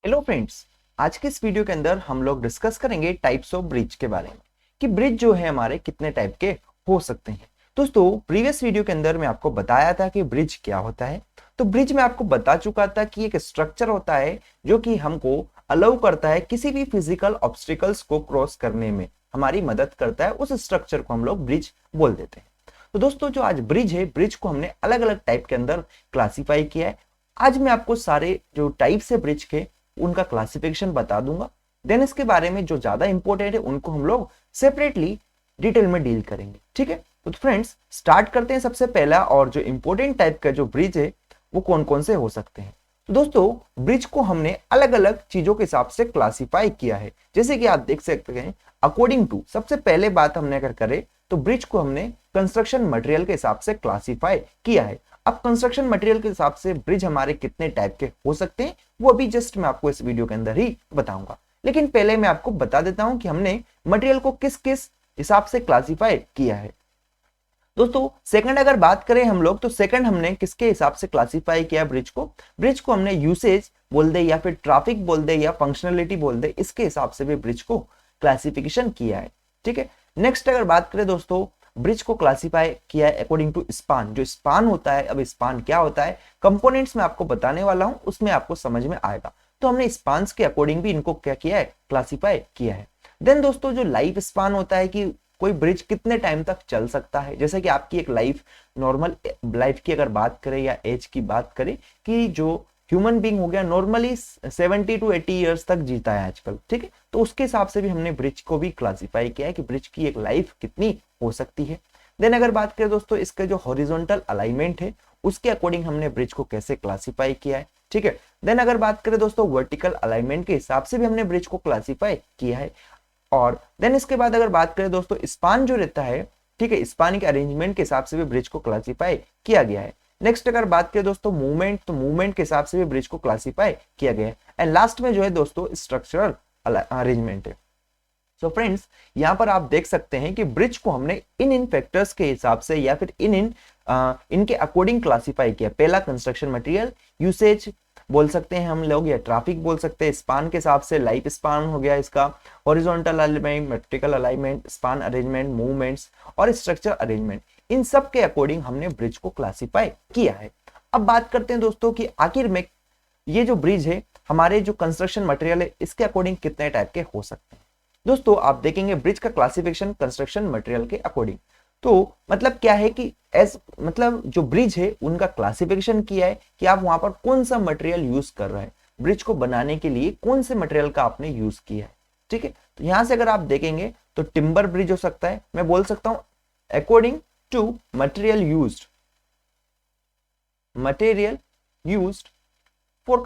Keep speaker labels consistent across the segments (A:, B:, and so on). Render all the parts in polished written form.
A: Hello friends. आज के इस वीडियो के अंदर हम लोग डिस्कस करेंगे टाइप्स ऑफ ब्रिज के बारे में कि ब्रिज जो है हमारे कितने टाइप के हो सकते हैं। दोस्तों प्रीवियस वीडियो के अंदर मैं आपको बताया था कि ब्रिज क्या होता है। तो ब्रिज में आपको बता चुका था कि एक स्ट्रक्चर होता है जो कि हमको अलाउ करता है किसी भी फिजिकल ऑब्स्टिकल्स को क्रॉस करने में हमारी मदद करता है। उस स्ट्रक्चर को हम लोग ब्रिज बोल देते हैं। तो दोस्तों जो आज ब्रिज है, ब्रिज को हमने अलग अलग टाइप के अंदर क्लासिफाई किया है। आज मैं आपको सारे जो टाइप्स है ब्रिज के उनका क्लासिफिकेशन बता दूंगा। देन इसके बारे में जो ज्यादा इंपॉर्टेंट है उनको हम लोग सेपरेटली डिटेल में डील करेंगे। ठीक है, तो फ्रेंड्स स्टार्ट करते हैं। सबसे पहला और जो इंपॉर्टेंट टाइप का जो ब्रिज है वो कौन कौन से हो सकते हैं। तो दोस्तों ब्रिज को हमने अलग अलग चीजों के हिसाब से क्लासिफाई किया है, जैसे कि आप देख सकते हैं अकॉर्डिंग टू। सबसे पहले बात हमने अगर करें तो ब्रिज को हमने कंस्ट्रक्शन मटेरियल के हिसाब से क्लासिफाई किया है। अब कंस्ट्रक्शन मटेरियल के हिसाब से ब्रिज हमारे कितने टाइप के हो सकते हैं वो अभी जस्ट मैं आपको इस वीडियो के अंदर ही बताऊंगा। लेकिन पहले मैं आपको बता देता हूं कि हमने मटेरियल को किस किस हिसाब से क्लासिफाई किया है। दोस्तों सेकंड अगर बात करें हम लोग तो सेकंड हमने किसके हिसाब से क्लासिफाई किया ब्रिज को। ब्रिज को हमने यूसेज बोल दे या फिर ट्रैफिक बोल दे या फंक्शनलिटी बोल दे, इसके हिसाब से भी ब्रिज को क्लासिफिकेशन किया है। ठीक है, नेक्स्ट अगर बात करें दोस्तों, ब्रिज को क्लासिफाई किया है अकॉर्डिंग टू स्पान। जो स्पान होता है, अब स्पान क्या होता है कंपोनेंट्स में आपको बताने वाला हूं, उसमें आपको समझ में आएगा। तो हमने स्पान्स के अकॉर्डिंग भी इनको क्या किया है, क्लासिफाई किया है। देन दोस्तों जो लाइफ स्पान होता है कि कोई ब्रिज कितने टाइम तक चल सकता है, जैसे कि आपकी एक लाइफ नॉर्मल लाइफ की अगर बात करें या एज की बात करें कि जो ह्यूमन बीइंग हो गया नॉर्मली 70 to 80 ईयर्स तक जीता है आजकल। ठीक है, तो उसके हिसाब से भी हमने ब्रिज को भी क्लासिफाई किया है कि ब्रिज की एक लाइफ कितनी हो सकती है। देन अगर बात करें दोस्तों इसका जो हॉरिजॉन्टल अलाइनमेंट है उसके अकॉर्डिंग हमने ब्रिज को कैसे क्लासिफाई किया है। ठीक है, देन अगर बात करें दोस्तों वर्टिकल अलाइनमेंट के हिसाब से भी हमने ब्रिज को क्लासिफाई किया है। और देन इसके बाद अगर बात करें दोस्तों स्पान जो रहता है, ठीक है, स्पान के अरेंजमेंट के हिसाब से भी ब्रिज को क्लासिफाई किया गया है। नेक्स्ट अगर बात करें दोस्तों मूवमेंट, तो मूवमेंट के हिसाब से भी ब्रिज को क्लासिफाई किया गया है। एंड लास्ट में जो है दोस्तों स्ट्रक्चरल अरेंजमेंट है। सो फ्रेंड्स यहां पर आप देख सकते हैं कि ब्रिज को हमने इन फैक्टर्स के हिसाब से या फिर इनके अकॉर्डिंग क्लासिफाई किया। पहला कंस्ट्रक्शन मटेरियल, यूसेज बोल सकते हैं हम लोग या ट्रैफिक बोल सकते हैं। स्पान के हिसाब से लाइफ स्पान हो गया इसका, horizontal alignment, vertical alignment, span arrangement, movements और स्ट्रक्चर अरेंजमेंट, इन सब के अकॉर्डिंग हमने ब्रिज को क्लासिफाई किया है। अब बात करते हैं दोस्तों कि आखिर में ये जो ब्रिज है हमारे जो कंस्ट्रक्शन मटेरियल है इसके अकॉर्डिंग कितने टाइप के हो सकते हैं। दोस्तों आप देखेंगे ब्रिज का क्लासिफिकेशन कंस्ट्रक्शन मटेरियल के अकॉर्डिंग। तो मतलब क्या है कि एस मतलब जो ब्रिज है उनका क्लासिफिकेशन किया है कि आप वहां पर कौन सा मटेरियल यूज कर रहे हैं, ब्रिज को बनाने के लिए कौन से मटेरियल का आपने यूज किया है। ठीक है, तो यहां से अगर आप देखेंगे तो टिम्बर ब्रिज हो सकता है। मैं बोल सकता हूं according to material used, material used for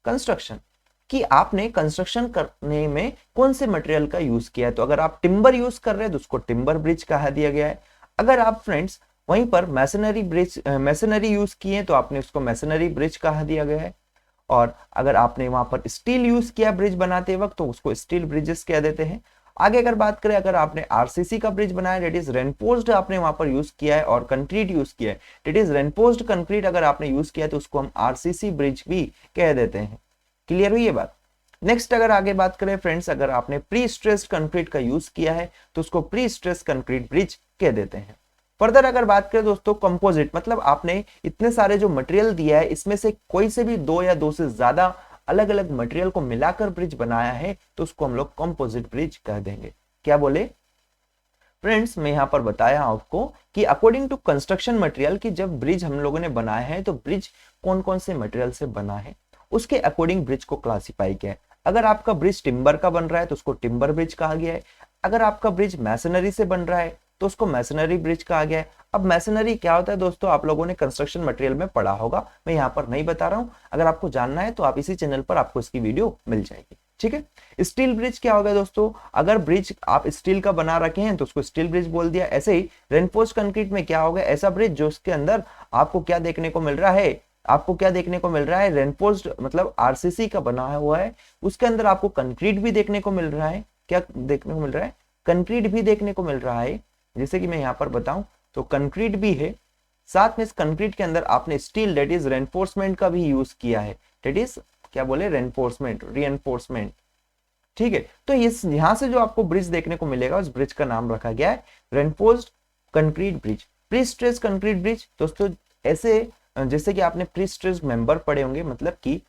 A: construction कि आपने कंस्ट्रक्शन करने में कौन से मटेरियल का यूज किया है। तो अगर आप टिम्बर यूज कर रहे हैं तो उसको टिम्बर ब्रिज कहा दिया गया है। अगर आप फ्रेंड्स वहीं पर मैसनरी यूज किए तो आपने उसको मैसनरी ब्रिज कहा दिया गया है। और अगर आपने वहां पर स्टील यूज किया ब्रिज बनाते वक्त तो उसको स्टील ब्रिजेस कह देते हैं। आगे अगर बात करें, अगर आपने आरसीसी का ब्रिज बनाया डेट इज रेनफोर्स्ड आपने वहां पर यूज किया है और कंक्रीट यूज किया है डेट इज रेनफोर्स्ड कंक्रीट अगर आपने यूज किया है तो उसको हम आरसीसी ब्रिज भी कह देते हैं। क्लियर हुई ये बात। नेक्स्ट अगर आगे बात करें फ्रेंड्स, अगर आपने प्री स्ट्रेस्ड कंक्रीट का यूज किया है तो उसको प्री स्ट्रेस्ड कंक्रीट ब्रिज कह देते हैं। फर्दर अगर बात करें दोस्तों कंपोजिट, मतलब आपने इतने सारे जो मटेरियल दिया है इसमें से कोई से भी दो या दो से ज्यादा अलग अलग मटेरियल को मिलाकर ब्रिज बनाया है तो उसको हम लोग कंपोजिट ब्रिज कह देंगे। क्या बोले फ्रेंड्स, मैं यहां पर बताया आपको कि अकॉर्डिंग टू कंस्ट्रक्शन मटेरियल की जब ब्रिज हम लोगों ने बनाया है तो ब्रिज कौन कौन से मटेरियल से बना है उसके अकॉर्डिंग ब्रिज को क्लासिफाई किया है। अगर आपका ब्रिज टिम्बर का बन रहा है तो उसको टिम्बर ब्रिज कहा गया है। अगर आपका ब्रिज मैसनरी से बन रहा है तो उसको मैसनरी ब्रिज कहा गया है। अब मैसनरी क्या होता है दोस्तों, आप लोगों ने कंस्ट्रक्शन मटेरियल में पढ़ा होगा, मैं यहाँ पर नहीं बता रहा हूँ। अगर आपको जानना है तो आप इसी चैनल पर आपको इसकी वीडियो मिल जाएगी। ठीक है, स्टील ब्रिज क्या होगा दोस्तों, अगर ब्रिज आप स्टील का बना रखे हैं तो उसको स्टील ब्रिज बोल दिया। ऐसे ही रेनफोर्स्ड कंक्रीट में क्या होगा, ऐसा ब्रिज जो उसके अंदर आपको क्या देखने को मिल रहा है, आपको क्या देखने को मिल रहा है, रेनफोर्स्ड मतलब आरसीसी का बना हुआ है, उसके अंदर आपको कंक्रीट भी देखने को मिल रहा है। क्या देखने को मिल रहा है, कंक्रीट भी देखने को मिल रहा है। जैसे कि मैं यहाँ पर बताऊं तो कंक्रीट भी है, साथ में इस कंक्रीट के अंदर आपने स्टील डेट इज रेनफोर्समेंट का भी यूज किया है, डेट इज क्या बोले, रेनफोर्समेंट, रीएनफोर्समेंट। ठीक है, तो इस यहां से जो आपको ब्रिज देखने को मिलेगा उस ब्रिज का नाम रखा गया है reinforced concrete bridge, pre stressed concrete bridge. दोस्तों ऐसे जैसे कि आपने प्री स्ट्रेस्ड मेंबर पढ़े होंगे, मतलब कि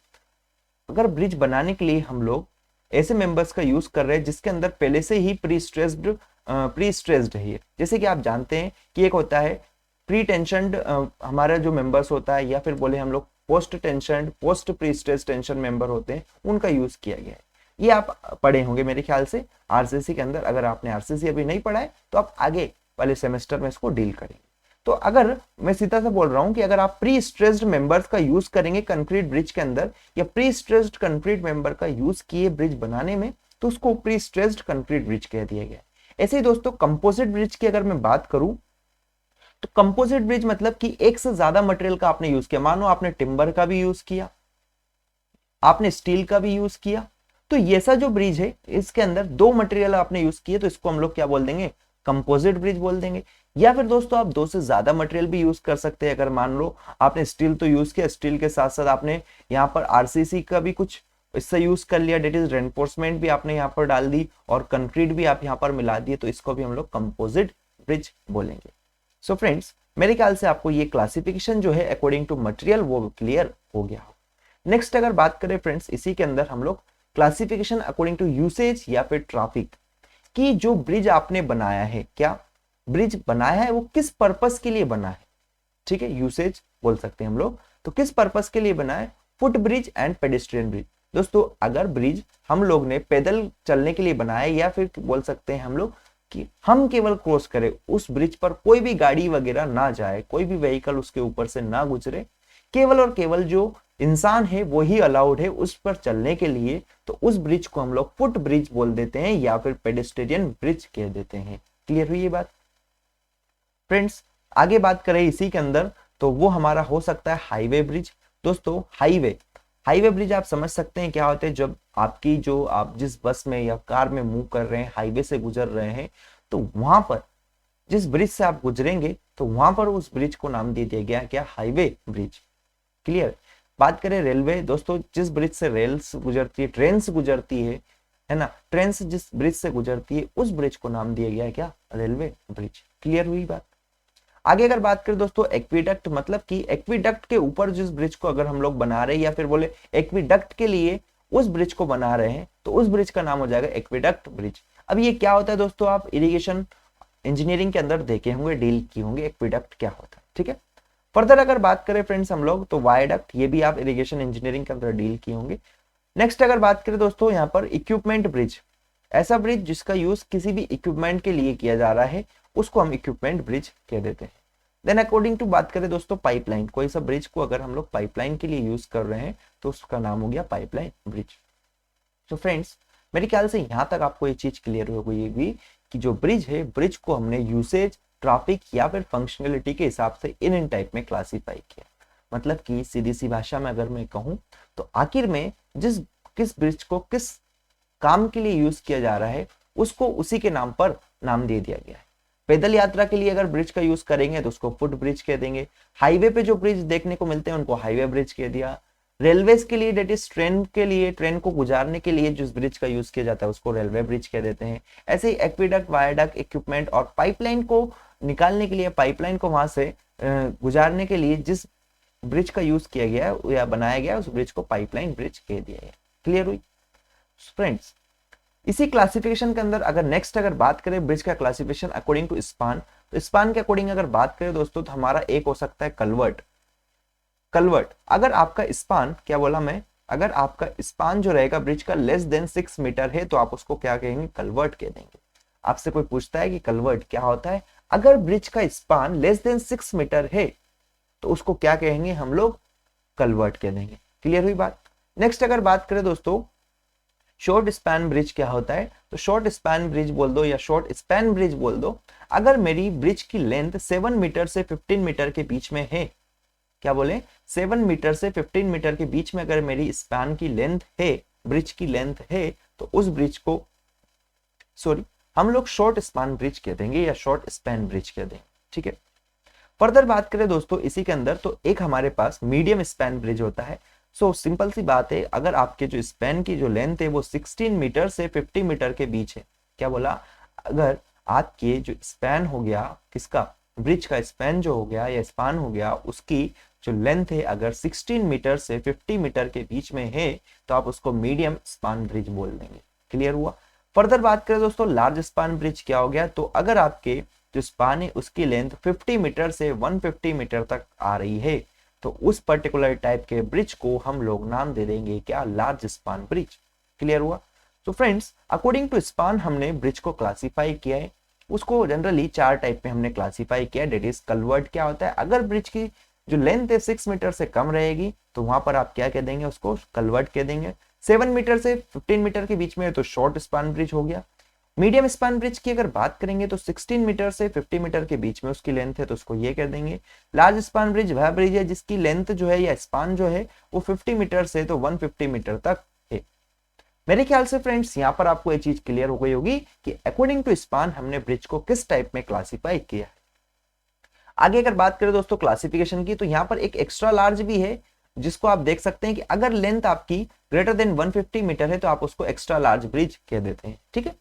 A: अगर ब्रिज बनाने के लिए हम लोग ऐसे मेंबर्स का यूज कर रहे हैं जिसके अंदर पहले से ही प्री स्ट्रेस्ड है। जैसे कि आप जानते हैं कि एक होता है प्री टेंशन हमारा जो मेंबर्स होता है, या फिर बोले हम लोग post tension, post pre stress tension member होते हैं, उनका यूज किया गया है। ये आप पढ़े होंगे मेरे ख्याल से आरसीसी के अंदर। अगर आपने आरसीसी अभी नहीं पढ़ा है तो आप आगे वाले सेमेस्टर में इसको डील करेंगे। तो अगर मैं सीधा सा बोल रहा हूं कि अगर आप प्री स्ट्रेस्ड मेंबर्स का यूज करेंगे कंक्रीट ब्रिज के अंदर, या प्री स्ट्रेस्ड कंक्रीट मेंबर का यूज किए ब्रिज बनाने में, तो उसको प्री स्ट्रेस्ड कंक्रीट ब्रिज कह दिया गया। ऐसे ही दोस्तों कंपोजिट ब्रिज की अगर मैं बात करूं तो कंपोजिट ब्रिज मतलब कि एक से ज्यादा मटेरियल का आपने यूज किया। मानो आपने टिम्बर का भी यूज किया, आपने स्टील का भी यूज किया, तो ये सा जो ब्रिज है इसके अंदर दो मटेरियल आपने यूज किए, तो इसको हम लोग क्या बोल देंगे, कंपोजिट ब्रिज बोल देंगे। या फिर दोस्तों आप दो से ज्यादा मटेरियल भी यूज कर सकते हैं। अगर मान लो आपने स्टील तो यूज किया, स्टील के साथ साथ आपने यहाँ पर आरसीसी का भी कुछ इससे यूज कर लिया, डेट इज रेनफोर्समेंट भी आपने यहाँ पर डाल दी, और कंक्रीट भी आप यहाँ पर मिला दिए, तो इसको भी हम लोग कंपोजिट ब्रिज बोलेंगे। सो फ्रेंड्स, मेरे ख्याल से आपको ये क्लासिफिकेशन जो है अकॉर्डिंग टू मटेरियल वो क्लियर हो गया हो। नेक्स्ट अगर बात करें फ्रेंड्स, इसी के अंदर हम लोग क्लासिफिकेशन अकॉर्डिंग टू यूसेज या फिर ट्रैफिक, कि जो ब्रिज आपने बनाया है, क्या ब्रिज बनाया है वो किस पर्पस के लिए बना है। ठीक है, यूसेज बोल सकते हैं हम लोग। तो किस पर्पस के लिए बना है, foot bridge and pedestrian bridge. दोस्तों अगर ब्रिज हम लोग ने पैदल चलने के लिए बनाया, या फिर बोल सकते हैं हम लोग कि हम केवल क्रॉस करें, उस ब्रिज पर कोई भी गाड़ी वगैरह ना जाए, कोई भी व्हीकल उसके ऊपर से ना गुजरे, केवल और केवल जो इंसान है वही अलाउड है उस पर चलने के लिए, तो उस ब्रिज को हम लोग फुट ब्रिज बोल देते हैं या फिर पेडेस्ट्रियन ब्रिज कह देते हैं। क्लियर हुई ये बात फ्रेंड्स? आगे बात करें इसी के अंदर, तो वो हमारा हो सकता है हाईवे ब्रिज। दोस्तों हाईवे ब्रिज आप समझ सकते हैं क्या होते हैं, जब आपकी जो आप जिस बस में या कार में मूव कर रहे हैं, हाईवे से गुजर रहे हैं, तो वहां पर जिस ब्रिज से आप गुजरेंगे, तो वहां पर उस ब्रिज को नाम दे दिया गया क्या, हाईवे ब्रिज। क्लियर? बात करें रेलवे, दोस्तों जिस ब्रिज से रेल्स गुजरती है, ट्रेन गुजरती है ना, ट्रेन जिस ब्रिज से गुजरती है उस ब्रिज को नाम दिया गया है क्या, रेलवे ब्रिज। क्लियर हुई बात? आगे अगर बात करें दोस्तों एक्विडक्ट, मतलब कि एक्विडक्ट के ऊपर जिस ब्रिज को अगर हम लोग बना रहे हैं, या फिर बोले एक्विडक्ट के लिए उस ब्रिज को बना रहे हैं, तो उस ब्रिज का नाम हो जाएगा एक्विडक्ट ब्रिज। अब ये क्या होता है दोस्तों, आप इरिगेशन इंजीनियरिंग के अंदर देखे होंगे, डील किए होंगे एक्विडक्ट क्या होता है। ठीक है, फर्दर अगर बात करें फ्रेंड्स हम लोग, तो वायडक्ट, ये भी आप इरिगेशन इंजीनियरिंग के अंदर डील किए होंगे। नेक्स्ट अगर बात करें दोस्तों यहाँ पर इक्विपमेंट ब्रिज, ऐसा ब्रिज जिसका यूज किसी भी इक्विपमेंट के लिए किया जा रहा है, उसको हम इक्विपमेंट ब्रिज कह देते हैं। देन अकॉर्डिंग टू बात करें दोस्तों पाइपलाइन, कोई सा ब्रिज को अगर हम लोग पाइपलाइन के लिए यूज कर रहे हैं तो उसका नाम हो गया पाइपलाइन ब्रिज। तो फ्रेंड्स मेरे ख्याल से यहाँ तक आपको ये चीज क्लियर हो गई कि जो ब्रिज है, ब्रिज को हमने यूसेज, ट्रैफिक या फिर फंक्शनलिटी के हिसाब से इन टाइप में क्लासीफाई किया। मतलब कि सीधी सी भाषा में अगर मैं कहूँ तो आखिर में किस ब्रिज को किस काम के लिए यूज किया जा रहा है, उसको उसी के नाम पर नाम दे दिया गया है। पैदल यात्रा के लिए अगर ब्रिज का यूज करेंगे तो उसको फुट ब्रिज कह देंगे। हाईवे पे जो ब्रिज देखने को मिलते हैं उनको हाईवे ब्रिज कह दिया। रेलवेज के लिए, डेट इज ट्रेन के लिए, ट्रेन को गुजारने के लिए जिस ब्रिज का यूज किया जाता है उसको रेलवे ब्रिज कह देते हैं। ऐसे ही एक्विडक्ट, वायडक्ट, इक्विपमेंट और पाइपलाइन को निकालने के लिए, पाइपलाइन को वहां से गुजारने के लिए जिस ब्रिज का यूज किया गया है या बनाया गया उस ब्रिज को पाइपलाइन ब्रिज कह दिया गया। क्लियर हुई फ्रेंड्स? इसी क्लासिफिकेशन के अंदर अगर नेक्स्ट अगर बात करें ब्रिज का क्लासिफिकेशन अकॉर्डिंग टू स्पान, तो स्पान के अकॉर्डिंग अगर बात करें दोस्तों तो हमारा एक हो सकता है कलवर्ट। अगर आपका स्पान, क्या बोला मैं, अगर आपका स्पान जो रहेगा ब्रिज का लेस देन 6 मीटर है तो आप उसको क्या कहेंगे, कलवर्ट कह देंगे। आपसे कोई पूछता है कि कलवर्ट क्या होता है, अगर ब्रिज का स्पान लेस देन 6 मीटर है तो उसको क्या कहेंगे हम लोग, कलवर्ट कह देंगे। क्लियर हुई बात? नेक्स्ट अगर बात करें दोस्तों शॉर्ट स्पैन ब्रिज क्या होता है, तो शॉर्ट स्पैन ब्रिज बोल दो या शॉर्ट स्पैन ब्रिज बोल दो, अगर मेरी ब्रिज की लेंथ 7 मीटर से 15 मीटर के बीच में है, क्या बोले, 7 मीटर से 15 मीटर के बीच में अगर मेरी स्पैन की लेंथ है, ब्रिज की लेंथ है, तो उस ब्रिज को हम लोग शॉर्ट स्पैन ब्रिज कह देंगे या शॉर्ट स्पैन ब्रिज कह देंगे। ठीक है, फर्दर बात करें दोस्तों इसी के अंदर, तो एक हमारे पास मीडियम स्पैन ब्रिज होता है। सो सिंपल सी बात है, अगर आपके जो स्पैन की जो लेंथ है वो 16 मीटर से 50 मीटर के बीच है, क्या बोला, अगर आपके जो स्पैन हो गया किसका, ब्रिज का स्पैन जो हो गया या स्पान हो गया, उसकी जो लेंथ है अगर 16 मीटर से 50 मीटर के बीच में है तो आप उसको मीडियम स्पान ब्रिज बोल देंगे। क्लियर हुआ। फर्दर बात करें दोस्तों लार्ज स्पान ब्रिज क्या हो गया, तो अगर आपके जो स्पान है उसकी लेंथ 50 मीटर से 150 मीटर तक आ रही है तो उस पर्टिकुलर टाइप के ब्रिज को हम लोग नाम दे देंगे क्या, लार्ज स्पान ब्रिज। क्लियर हुआ। तो फ्रेंड्स अकॉर्डिंग टू स्पान हमने ब्रिज को क्लासिफाई किया है, उसको जनरली 4 टाइप में हमने क्लासिफाई किया है। डेट इज कलवर्ट क्या होता है, अगर ब्रिज की जो लेंथ है 6 मीटर से कम रहेगी तो वहां पर आप क्या कह देंगे, उसको कलवर्ट कह देंगे। 7 मीटर से 15 मीटर के बीच में है तो शॉर्ट स्पान ब्रिज हो गया। मीडियम स्पान ब्रिज की अगर बात करेंगे तो 16 मीटर से 50 मीटर के बीच में उसकी लेंथ है तो उसको ये कह देंगे। लार्ज स्पान ब्रिज वह ब्रिज है जिसकी लेंथ जो है या स्पान जो है वो 50 मीटर से तो 150 मीटर तक है। मेरे ख्याल से फ्रेंड्स यहाँ पर आपको ये चीज क्लियर हो गई होगी कि अकॉर्डिंग टू स्पान हमने ब्रिज को किस टाइप में क्लासिफाई किया है। आगे अगर बात करें दोस्तों क्लासिफिकेशन की, तो यहाँ पर एक एक्स्ट्रा लार्ज भी है जिसको आप देख सकते हैं कि अगर लेंथ आपकी ग्रेटर देन 150 मीटर है तो आप उसको एक्स्ट्रा लार्ज ब्रिज कह देते हैं। ठीक है,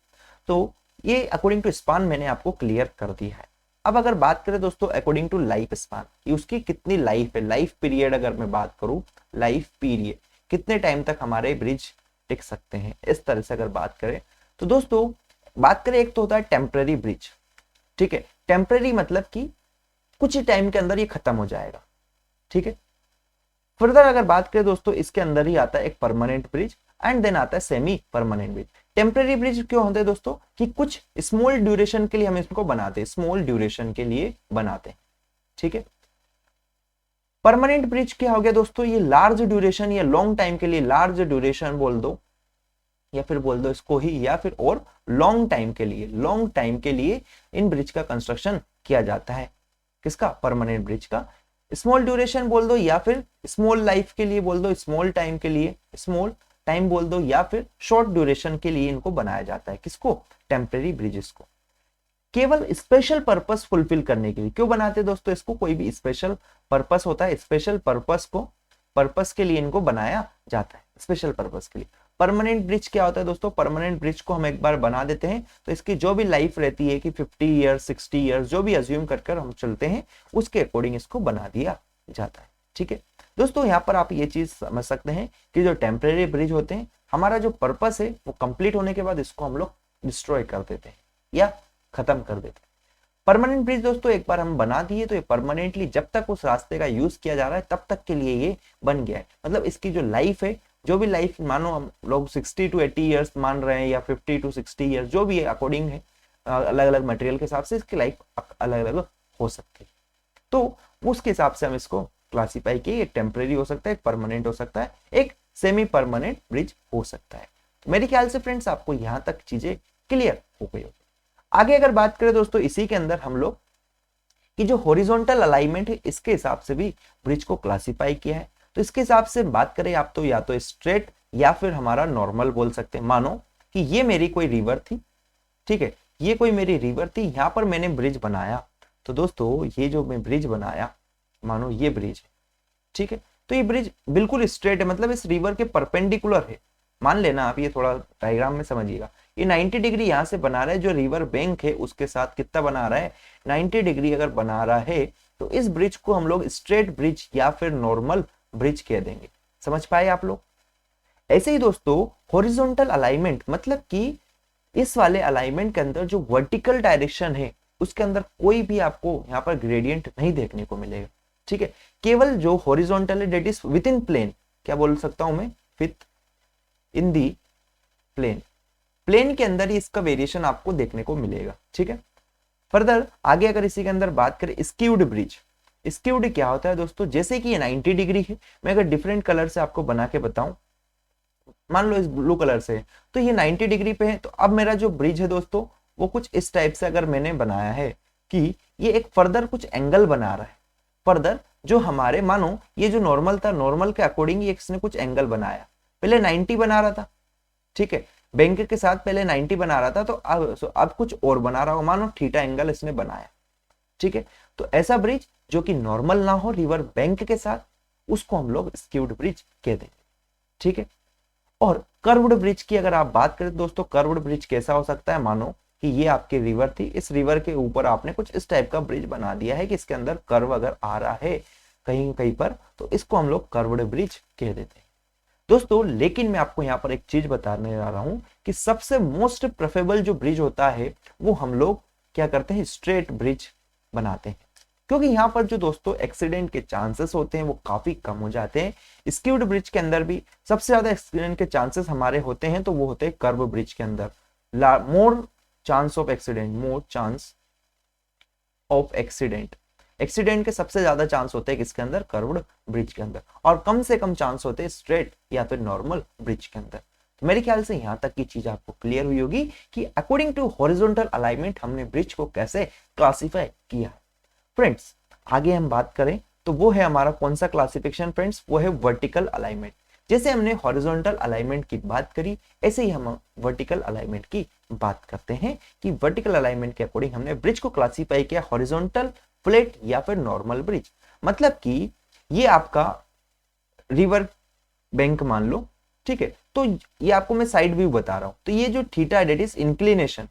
A: तो ये अकॉर्डिंग टू स्पान मैंने आपको क्लियर कर दिया है। अब अगर बात करें दोस्तों अकॉर्डिंग टू लाइफ स्पान कि उसकी कितनी लाइफ है, लाइफ पीरियड अगर मैं बात करूं, लाइफ पीरियड कितने टाइम तक हमारे ब्रिज टिक सकते हैं, इस तरह से अगर बात करें तो दोस्तों बात करें, एक तो होता है टेम्पररी ब्रिज। ठीक है, टेम्पररी मतलब कि कुछ ही टाइम के अंदर ये खत्म हो जाएगा। ठीक है, फर्दर अगर बात करें दोस्तों इसके अंदर ही आता है एक परमानेंट ब्रिज एंड देन आता है semi permanent bridge. Temporary bridge क्यों होते हैं दोस्तों, कि कुछ स्मॉल ड्यूरेशन के लिए हम इसको बनाते हैं, स्मॉल ड्यूरेशन के लिए बनाते हैं। ठीक है, परमानेंट ब्रिज क्या हो गया दोस्तों, ये लार्ज ड्यूरेशन या लॉन्ग टाइम के लिए, लार्ज ड्यूरेशन बोल दो या फिर बोल दो इसको ही, या फिर और लॉन्ग टाइम के लिए, लॉन्ग टाइम के लिए इन ब्रिज का कंस्ट्रक्शन किया जाता है। किसका, परमानेंट ब्रिज का। स्मॉल ड्यूरेशन बोल दो या फिर स्मॉल लाइफ के लिए बोल दो, स्मॉल टाइम के लिए स्मॉल टाइम बोल दो, या फिर शॉर्ट ड्यूरेशन के लिए इनको बनाया जाता है। किसको, टेम्परेरी ब्रिजेस को। केवल स्पेशल पर्पस फुलफिल करने के लिए क्यों बनाते हैं दोस्तों इसको, कोई भी स्पेशल पर्पस होता है, स्पेशल पर्पस को, पर्पस के लिए इनको बनाया जाता है, स्पेशल पर्पस के लिए। परमानेंट ब्रिज क्या होता है दोस्तों, परमानेंट ब्रिज को हम एक बार बना देते हैं तो इसकी जो भी लाइफ रहती है कि 50 ईयर्स 60 ईयर्स जो भी अज्यूम कर हम चलते हैं उसके अकॉर्डिंग इसको बना दिया जाता है। ठीक है दोस्तों, यहाँ पर आप ये चीज समझ सकते हैं कि जो टेम्परेरी ब्रिज होते हैं, हमारा जो पर्पस है वो कंप्लीट होने के बाद इसको हम लोग डिस्ट्रॉय कर देते हैं या खत्म कर देते हैं। परमानेंट ब्रिज दोस्तों एक बार हम बना दिए तो ये परमानेंटली जब तक उस रास्ते का यूज किया जा रहा है तब तक के लिए ये बन गया है। मतलब इसकी जो लाइफ है, जो भी लाइफ मानो हम लोग 60 to 80 ईयर्स मान रहे हैं या 50 to 60 ईयर्स जो भी है, अकॉर्डिंग है अलग अलग मटेरियल के हिसाब से इसकी लाइफ अलग अलग हो सकती है। तो उसके हिसाब से हम इसको क्लासीफाई किए, एक टेम्परेरी हो सकता है, एक परमानेंट हो सकता है, एक सेमी परमानेंट ब्रिज हो सकता है। तो मेरे ख्याल से फ्रेंड्स आपको यहाँ तक चीजें क्लियर हो गई होगी। आगे अगर बात करें दोस्तों इसी के अंदर हम लोग कि जो हॉरिजॉन्टल अलाइनमेंट है इसके हिसाब से भी ब्रिज को क्लासिफाई किया है। तो इसके हिसाब से बात करें आप तो या तो स्ट्रेट या फिर हमारा नॉर्मल बोल सकते हैं। मानो कि ये मेरी कोई रिवर थी, ठीक है, ये कोई मेरी रिवर थी, यहाँ पर मैंने ब्रिज बनाया। तो दोस्तों ये जो मैं ब्रिज बनाया, मानो ये ब्रिज है, ठीक है, तो ये ब्रिज बिल्कुल स्ट्रेट है, मतलब इस रिवर के परपेंडिकुलर है। मान लेना आप, ये थोड़ा डायग्राम में समझिएगा, ये 90 डिग्री यहाँ से बना रहा है, जो रिवर बैंक है उसके साथ कितना बना रहा है, 90 डिग्री अगर बना रहा है तो इस ब्रिज को हम लोग स्ट्रेट ब्रिज या फिर नॉर्मल ब्रिज कह देंगे। समझ पाए आप लोग। ऐसे ही दोस्तों हॉरिजॉन्टल अलाइनमेंट मतलब कि इस वाले अलाइनमेंट के अंदर जो वर्टिकल डायरेक्शन है उसके अंदर कोई भी आपको यहाँ पर ग्रेडियंट नहीं देखने को मिलेगा, ठीक है। केवल जो हॉरिजॉन्टल है that is within plane, क्या बोल सकता हूं मैं, within the plane, plane के अंदर ही इसका वेरिएशन आपको देखने को मिलेगा, ठीक है। फर्दर आगे अगर इसी के अंदर बात करें स्क्यूड ब्रिज, स्क्यूड क्या होता है दोस्तों, जैसे कि ये 90 डिग्री है, मैं अगर डिफरेंट कलर से आपको बना के बताऊं, मान लो इस ब्लू कलर से तो ये 90 डिग्री पे है, तो अब मेरा जो ब्रिज है दोस्तों वो कुछ इस टाइप से अगर मैंने बनाया है कि ये एक फर्दर कुछ एंगल बना रहा है, फर्दर जो हमारे मानो ये जो नॉर्मल था, नॉर्मल के अकॉर्डिंग इसने कुछ एंगल बनाया, पहले 90 बना रहा था, ठीक है, बैंक के साथ पहले 90 बना रहा था, तो अब कुछ और बना रहा हो, मानो थीटा एंगल इसने बनाया, ठीक है। तो ऐसा ब्रिज जो कि नॉर्मल ना हो रिवर बैंक के साथ उसको हम लोग स्क्यूड ब्रिज कह देंगे। ठीक है, और कर्व्ड ब्रिज की अगर आप बात करें दोस्तों, कर्व्ड ब्रिज कैसा हो सकता है, मानो कि ये आपकी रिवर थी, इस रिवर के ऊपर आपने कुछ इस टाइप का ब्रिज बना दिया है कि इसके अंदर कर्व अगर आ रहा है कहीं कहीं पर, तो इसको हम लोग कर्व्ड ब्रिज कह देते हैं दोस्तों। लेकिन मैं आपको यहाँ पर एक चीज बताने जा रहा हूं कि सबसे मोस्ट प्रेफरेबल जो ब्रिज होता है वो हम लोग क्या करते हैं, स्ट्रेट ब्रिज बनाते हैं, क्योंकि यहाँ पर जो दोस्तों एक्सीडेंट के चांसेस होते हैं वो काफी कम हो जाते हैं। स्क्यूड ब्रिज के अंदर भी सबसे ज्यादा एक्सीडेंट के चांसेस हमारे होते हैं, तो वो होते हैं कर्व ब्रिज के अंदर। More chance of accident, more chance of accident, accident के सबसे ज्यादा चांस होते हैं किसके अंदर, कर्व्ड ब्रिज के अंदर, और कम से कम चांस होते हैं स्ट्रेट या फिर नॉर्मल ब्रिज के अंदर। तो मेरे ख्याल से यहां तक की चीज आपको क्लियर हुई होगी कि अकॉर्डिंग टू हॉरिजॉन्टल अलाइनमेंट हमने ब्रिज को कैसे क्लासिफाई किया। फ्रेंड्स आगे हम बात करें तो वो है हमारा कौन सा क्लासिफिकेशन फ्रेंड्स, वो है वर्टिकल अलाइनमेंट। जैसे हमने हॉरिजॉन्टल अलाइनमेंट की बात करी, ऐसे ही हम वर्टिकल अलाइनमेंट की बात करते हैं कि वर्टिकल अलाइनमेंट के अकॉर्डिंग हमने ब्रिज को क्लासिफाई किया हॉरिजॉन्टल, फ्लैट या फिर नॉर्मल ब्रिज। मतलब कि ये आपका रिवर बैंक मान लो, ठीक है, तो ये आपको मैं साइड व्यू बता रहा हूं, तो ये जो theta that is inclination,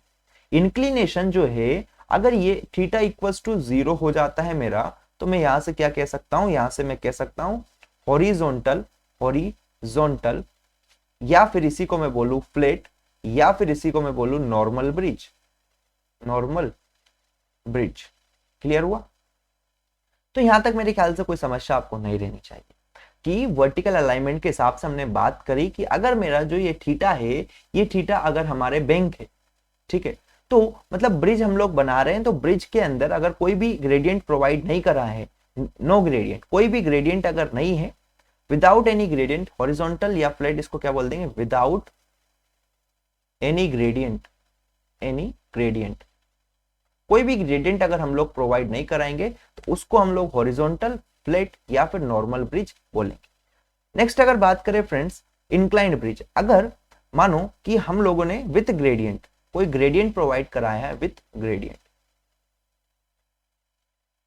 A: inclination जो है अगर ये थीटा इक्वल्स टू 0 हो जाता है मेरा, तो मैं यहां से क्या कह सकता हूं, यहां से मैं कह सकता हूं हॉरिजॉन्टल, हॉरिजॉन्टल, या फिर इसी को मैं बोलूं फ्लैट, या फिर इसी को मैं बोलूं normal bridge, normal bridge. Clear हुआ? तो यहां तक मेरे ख्याल से कोई समस्या आपको नहीं रहनी चाहिए कि वर्टिकल अलाइनमेंट के हिसाब से हमने बात करी कि अगर मेरा जो ये थीटा है, ये थीटा अगर हमारे बैंक है, ठीक है, तो मतलब ब्रिज हम लोग बना रहे हैं, तो ब्रिज के अंदर अगर कोई भी ग्रेडियंट प्रोवाइड नहीं कर रहा है, नो ग्रेडियंट, कोई भी ग्रेडियंट अगर नहीं है, विदाउट एनी ग्रेडियंट, हॉरिजॉन्टल या फ्लैट इसको क्या बोल देंगे, without any gradient, any gradient, कोई भी ग्रेडियंट अगर हम लोग प्रोवाइड नहीं कराएंगे तो उसको हम लोग हॉरिजॉन्टल, फ्लैट या फिर नॉर्मल ब्रिज बोलेंगे। नेक्स्ट अगर बात करें फ्रेंड्स इंक्लाइंड ब्रिज, अगर मानो कि हम लोगों ने विथ ग्रेडियंट, कोई ग्रेडियंट प्रोवाइड कराया है विथ ग्रेडियंट,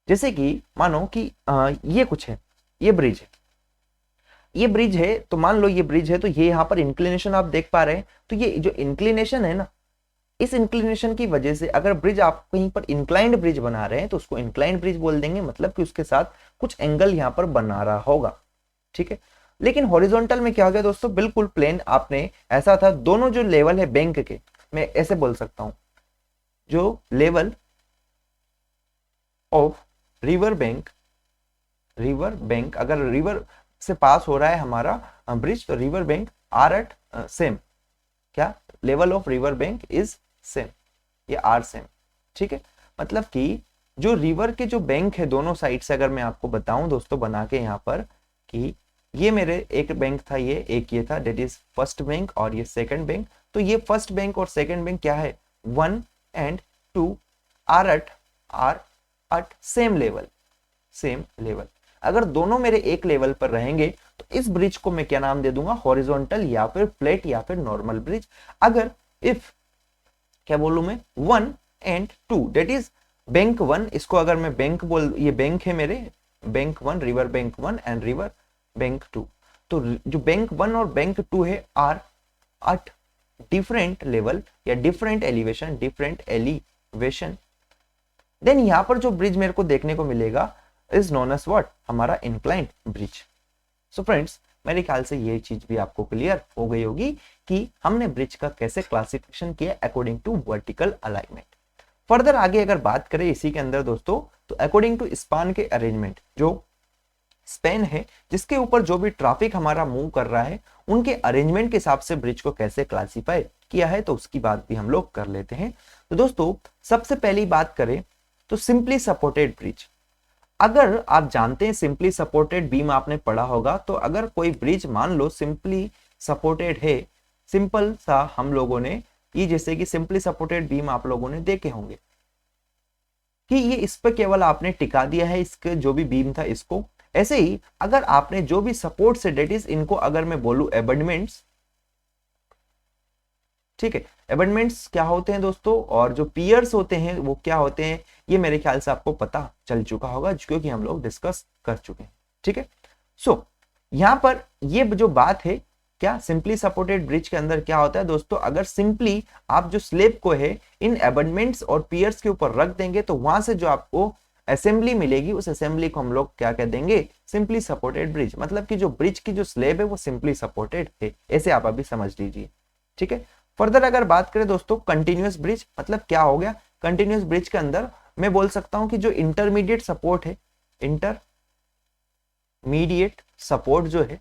A: जैसे कि मानो कि ये कुछ है, ये ब्रिज है, ये ब्रिज है, तो मान लो ये ब्रिज है, तो ये यहां पर इंक्लिनेशन आप देख पा रहे हैं, तो ये जो इंक्लिनेशन है ना, इस इंक्लिनेशन की वजह से अगर ब्रिज आप कहीं पर इंक्लाइंड ब्रिज बना रहे हैं तो उसको इंक्लाइंड ब्रिज बोल देंगे, मतलब कि उसके साथ कुछ एंगल यहां पर बना रहा होगा, ठीक है। लेकिन हॉरिजॉन्टल में क्या हो गया दोस्तों, बिल्कुल प्लेन, आपने ऐसा था दोनों जो लेवल है बैंक के, मैं ऐसे बोल सकता हूं, जो level of river bank, river bank अगर रिवर से पास हो रहा है हमारा ब्रिज, तो river bank are at same, क्या level of river bank is same, ये आर सेम, ठीक है। मतलब कि जो रिवर के जो बैंक है दोनों साइड से, अगर मैं आपको बताऊं दोस्तों बना के यहाँ पर कि ये मेरे एक बैंक था, ये एक ये था, डेट इज फर्स्ट बैंक और ये सेकंड बैंक, तो ये फर्स्ट बैंक और सेकंड बैंक क्या है, 1 and 2 are at same level, same level. अगर दोनों मेरे एक लेवल पर रहेंगे तो इस ब्रिज को मैं क्या नाम दे दूंगा, हॉरिजॉन्टल या फिर फ्लैट या फिर नॉर्मल ब्रिज। अगर इफ क्या बोलूं मैं 1 एंड 2 डेट इज बैंक 1, इसको अगर मैं बैंक बोल, ये बैंक है मेरे, bank 1, river bank 1 and river bank 2, तो जो बैंक 1 और बैंक 2 है आर एट डिफरेंट लेवल या different elevation, different elevation, then यहां पर जो ब्रिज मेरे को देखने को मिलेगा इज नोन एज व्हाट, हमारा इंक्लाइंड ब्रिज। सो फ्रेंड्स मेरे ख्याल से ये चीज भी आपको क्लियर हो गई होगी कि हमने ब्रिज का कैसे क्लासिफिकेशन किया according to vertical alignment. Further आगे अगर बात करें इसी के अंदर दोस्तों, तो अकॉर्डिंग टू स्पान के अरेंजमेंट, जो स्पेन है जिसके ऊपर जो भी ट्रैफिक हमारा मूव कर रहा है, उनके अरेंजमेंट के हिसाब से ब्रिज को कैसे क्लासिफाई किया है, तो उसकी बात भी हम लोग कर लेते हैं। तो दोस्तों सबसे पहली बात करें तो सिंपली सपोर्टेड ब्रिज, अगर आप जानते हैं सिंपली सपोर्टेड बीम आपने पढ़ा होगा, तो अगर कोई ब्रिज मान लो सिंपली सपोर्टेड है, सिंपल सा हम लोगों ने ये जैसे कि सिंपली सपोर्टेड बीम आप लोगों ने देखे होंगे कि ये इस पर केवल आपने टिका दिया है, इसके जो भी बीम था इसको। ऐसे ही अगर आपने जो भी सपोर्ट से डेट इज इनको अगर मैं बोलूं एबंडमेंट्स, ठीक है, एबंडमेंट्स क्या होते हैं दोस्तों, और जो पियर्स होते हैं वो क्या होते हैं, ये मेरे ख्याल से आपको पता चल चुका होगा क्योंकि हम लोग डिस्कस कर चुके हैं, ठीक है। सो यहाँ पर ये जो बात है, क्या सिंपली सपोर्टेड ब्रिज के अंदर क्या होता है दोस्तों, अगर सिंपली आप जो स्लेब को है इन एबंडमेंट्स और पियर्स के ऊपर रख देंगे तो वहां से जो आपको असेंबली मिलेगी, उस असेंबली को हम लोग क्या कह देंगे, सिंपली सपोर्टेड ब्रिज। मतलब कि जो ब्रिज की जो स्लेब है वो सिंपली सपोर्टेड है, ऐसे आप अभी समझ लीजिए। ठीक है, फर्दर अगर बात करें दोस्तों कंटिन्यूअस ब्रिज, मतलब क्या हो गया, कंटिन्यूअस ब्रिज के अंदर मैं बोल सकता हूं कि जो इंटरमीडिएट सपोर्ट है, इंटरमीडिएट सपोर्ट जो है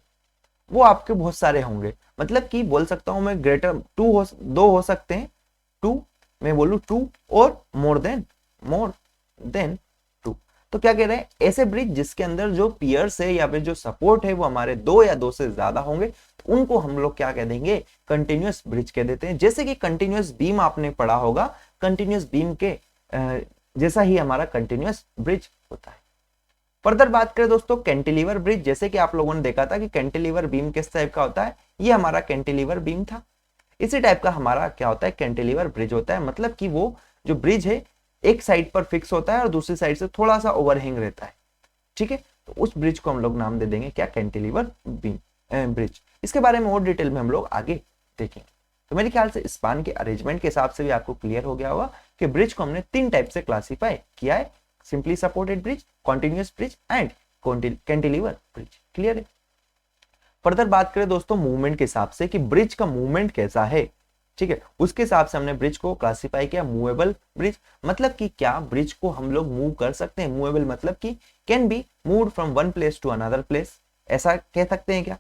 A: वो आपके बहुत सारे होंगे। मतलब कि बोल सकता हूं मैं ग्रेटर दो हो सकते हैं, टू, मैं बोलूं टू और मोर देन टू। तो क्या कह रहे हैं, ऐसे ब्रिज जिसके अंदर जो पियर्स है या फिर जो सपोर्ट है वो हमारे दो या दो से ज्यादा होंगे, तो उनको हम लोग क्या कह देंगे, कंटिन्यूअस ब्रिज कह देते हैं। जैसे कि कंटिन्यूअस बीम आपने पढ़ा होगा, कंटिन्यूअस बीम के जैसा ही हमारा कंटिन्यूअस ब्रिज होता है। फर्दर बात करें दोस्तों कैंटिलीवर ब्रिज, जैसे कि आप लोगों ने देखा था कि कैंटिलीवर बीम किस टाइप का होता है, ये हमारा कैंटिलीवर बीम था। इसी टाइप का हमारा क्या होता है, कैंटिलीवर ब्रिज होता है। मतलब कि वो जो ब्रिज है एक साइड पर फिक्स होता है और दूसरी साइड से थोड़ा सा ओवरहैंग रहता है। ठीक है, तो उस ब्रिज को हम लोग नाम दे देंगे क्या, कैंटिलीवर बीम ब्रिज। इसके बारे में और डिटेल में हम लोग आगे देखेंगे। तो मेरे ख्याल से स्पान के अरेंजमेंट के हिसाब से भी आपको क्लियर हो गया होगा कि ब्रिज को हमने तीन टाइप से क्लासीफाई किया है, simply supported bridge, continuous bridge and cantilever bridge. Clear है। फर्दर बात करें दोस्तों मूवमेंट के हिसाब से कि ब्रिज का मूवमेंट कैसा है, ठीक है, उसके हिसाब से हमने ब्रिज को क्लासिफाई किया मूवेबल ब्रिज। मतलब कि क्या ब्रिज को हम लोग मूव कर सकते हैं, मूवेबल मतलब कि can be moved from one place to another place, ऐसा कह सकते हैं क्या,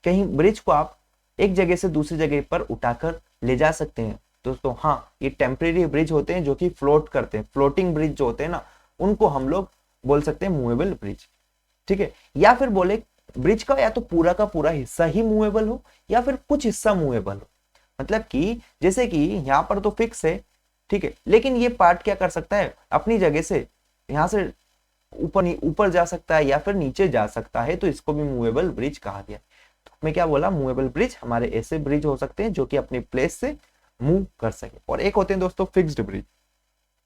A: कहीं ब्रिज को आप एक जगह से दूसरी जगह पर उठाकर ले जा सकते हैं दोस्तों। हाँ, ये टेम्परेरी ब्रिज होते हैं जो कि फ्लोट करते हैं, फ्लोटिंग ब्रिज जो होते हैं ना, उनको हम लोग बोल सकते हैं मूवेबल ब्रिज। ठीक है, या फिर बोले ब्रिज का या तो पूरा का पूरा हिस्सा ही मूवेबल हो या फिर कुछ हिस्सा मूवेबल हो। मतलब कि जैसे कि यहाँ पर तो फिक्स है, ठीक है, लेकिन ये पार्ट क्या कर सकता है, अपनी जगह से यहाँ से ऊपर जा सकता है या फिर नीचे जा सकता है, तो इसको भी मूवेबल ब्रिज कहा गया। तो मैं क्या बोला, मूवेबल ब्रिज हमारे ऐसे ब्रिज हो सकते हैं जो कि अपनी प्लेस से मूव कर सके। और एक होते हैं दोस्तों फिक्स्ड ब्रिज,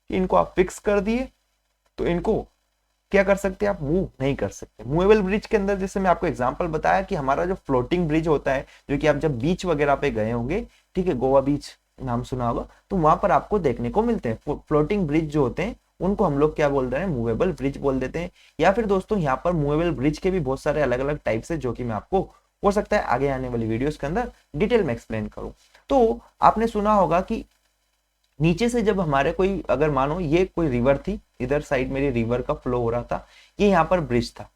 A: इनको आप फिक्स कर दिए तो इनको क्या कर सकते हैं, आप मूव नहीं कर सकते। मूवेबल ब्रिज के अंदर जैसे मैं आपको एग्जांपल बताया कि हमारा जो फ्लोटिंग ब्रिज होता है, जो कि आप जब बीच वगैरह पे गए होंगे, ठीक है, गोवा बीच नाम सुना होगा, तो वहां पर आपको देखने को मिलते हैं फ्लोटिंग ब्रिज जो होते हैं, उनको हम लोग क्या बोल रहे हैं, मूवेबल ब्रिज बोल देते हैं। या फिर दोस्तों यहाँ पर मूवेबल ब्रिज के भी बहुत सारे अलग अलग टाइप्स है, जो कि मैं आपको हो सकता है आगे आने वाली वीडियोस के अंदर डिटेल में एक्सप्लेन करूं। तो आपने सुना होगा कि नीचे से जब हमारे कोई, अगर मानो ये कोई रिवर थी, इधर साइड मेरी रिवर का फ्लो हो रहा था, ये यहाँ पर ब्रिज था,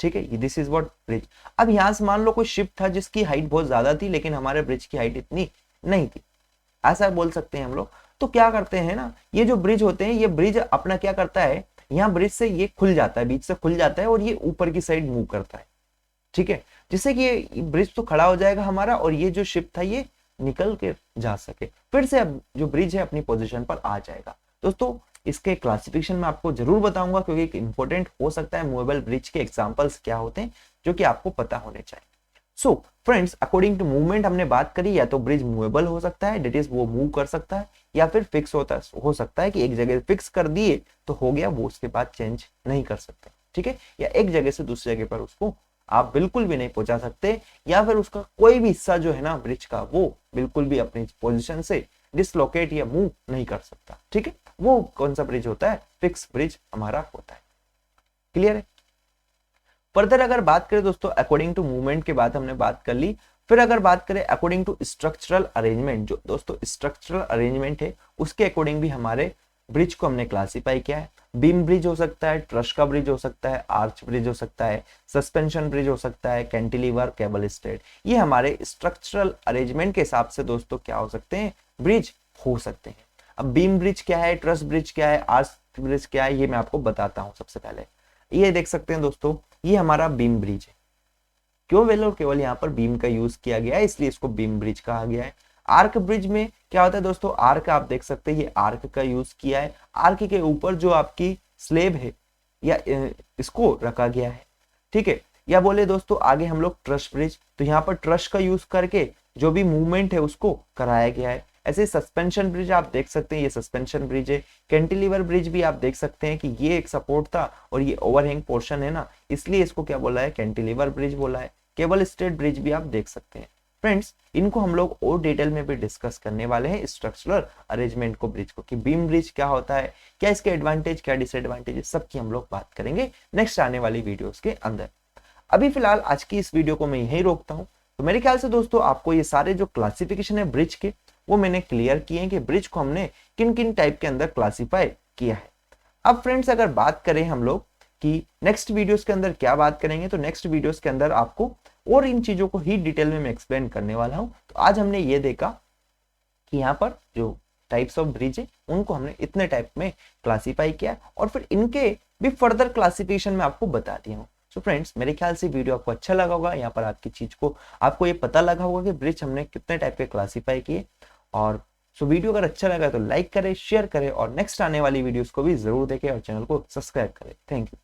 A: ठीक है, दिस इज व्हाट ब्रिज। अब यहाँ से मान लो कोई शिप था जिसकी हाइट बहुत ज्यादा थी, लेकिन हमारे ब्रिज की हाइट इतनी नहीं थी, ऐसा बोल सकते हैं हम लोग। तो क्या करते हैं ना, ये जो ब्रिज होते हैं, ये ब्रिज अपना क्या करता है, यहाँ ब्रिज से ये खुल जाता है, बीच से खुल जाता है और ये ऊपर की साइड मूव करता है। ठीक है, जिससे कि ये ब्रिज तो खड़ा हो जाएगा हमारा और ये जो शिप था ये निकल के जा सके, फिर से अब जो ब्रिज है अपनी पोजीशन पर आ जाएगा। दोस्तों इसके क्लासिफिकेशन में आपको जरूर बताऊंगा, क्योंकि एक इंपॉर्टेंट हो सकता है मूवेबल ब्रिज के एग्जांपल्स क्या होते हैं, जो कि आपको पता होने चाहिए। So friends, according to movement हमने बात करी, या तो ब्रिज मूवेबल हो सकता है, डेट इज वो मूव कर सकता है, या फिर फिक्स हो सकता है कि एक जगह फिक्स कर दिए तो हो गया, वो उसके बाद चेंज नहीं कर सकते। ठीक है, या एक जगह से दूसरी जगह पर उसको आप बिल्कुल भी नहीं पहुंचा सकते, या फिर उसका कोई भी हिस्सा जो है ना ब्रिज का, वो बिल्कुल भी अपनी पोजीशन से डिसलोकेट या मूव नहीं कर सकता। ठीक है, वो कौन सा ब्रिज होता है, फिक्स ब्रिज हमारा होता है। क्लियर है। फर्दर अगर बात करें दोस्तों अकॉर्डिंग टू मूवमेंट के बाद हमने बात कर ली, फिर अगर बात करें अकॉर्डिंग टू स्ट्रक्चरल अरेंजमेंट, जो दोस्तों स्ट्रक्चरल अरेंजमेंट है उसके अकॉर्डिंग भी हमारे ब्रिज को हमने क्लासिफाई किया है। बीम ब्रिज हो सकता है, ट्रस का ब्रिज हो सकता है, आर्च ब्रिज हो सकता है, सस्पेंशन ब्रिज हो सकता है, कैंटिलीवर, केबल स्टेड, ये हमारे स्ट्रक्चरल अरेंजमेंट के हिसाब से दोस्तों क्या हो सकते हैं, ब्रिज हो सकते हैं। अब बीम ब्रिज क्या है, ट्रस ब्रिज क्या है, आर्च ब्रिज क्या है, ये मैं आपको बताता हूँ। सबसे पहले ये देख सकते हैं दोस्तों, ये हमारा बीम ब्रिज है। क्यों वेल केवल यहाँ पर बीम का यूज किया गया है, इसलिए इसको बीम ब्रिज कहा गया है। आर्क ब्रिज में क्या होता है दोस्तों, आर्क आप देख सकते हैं, ये आर्क का यूज किया है, आर्क के ऊपर जो आपकी स्लेब है या इसको रखा गया है। ठीक है, या बोले दोस्तों आगे हम लोग ट्रस ब्रिज, तो यहाँ पर ट्रस का यूज करके जो भी मूवमेंट है उसको कराया गया है। ऐसे सस्पेंशन ब्रिज आप देख सकते हैं, ये सस्पेंशन ब्रिज है। कैंटिलीवर ब्रिज भी आप देख सकते हैं कि ये एक सपोर्ट था और ये ओवरहैंग पोर्शन है ना, इसलिए इसको क्या बोला है, कैंटिलीवर ब्रिज बोला है। केबल स्टेड ब्रिज भी आप देख सकते हैं। फ्रेंड्स, इनको हम लोग और डिटेल में भी डिस्कस करने वाले हैं, स्ट्रक्चरल अरेंजमेंट को, ब्रिज को, कि बीम ब्रिज क्या होता है, क्या इसके एडवांटेज क्या डिसएडवांटेज, सबकी हम लोग बात करेंगे नेक्स्ट आने वाली वीडियोस के अंदर। अभी फिलहाल आज की इस वीडियो को मैं यहीं रोकता हूं। तो मेरे ख्याल से दोस्तों आपको ये सारे जो क्लासिफिकेशन है ब्रिज के, वो मैंने क्लियर किए हैं कि ब्रिज को हमने किन किन टाइप के अंदर क्लासीफाई किया है। अब फ्रेंड्स, अगर बात करें हम लोग कि नेक्स्ट वीडियोस के अंदर क्या बात करेंगे, तो नेक्स्ट वीडियोस के अंदर आपको और इन चीजों को ही डिटेल में मैं एक्सप्लेन करने वाला हूं। तो आज हमने ये देखा कि यहाँ पर जो टाइप्स ऑफ ब्रिज है उनको हमने इतने टाइप में क्लासीफाई किया और फिर इनके भी फर्दर क्लासिफिकेशन में आपको बता दिया हूँ। सो फ्रेंड्स, मेरे ख्याल से वीडियो आपको अच्छा लगा होगा, यहाँ पर आपकी चीज को आपको ये पता लगा होगा कि ब्रिज हमने कितने टाइप के क्लासीफाई किए। और सो वीडियो अगर अच्छा लगा तो लाइक करें, शेयर करें और नेक्स्ट आने वाली वीडियोस को भी जरूर देखें और चैनल को सब्सक्राइब करें। Thank you.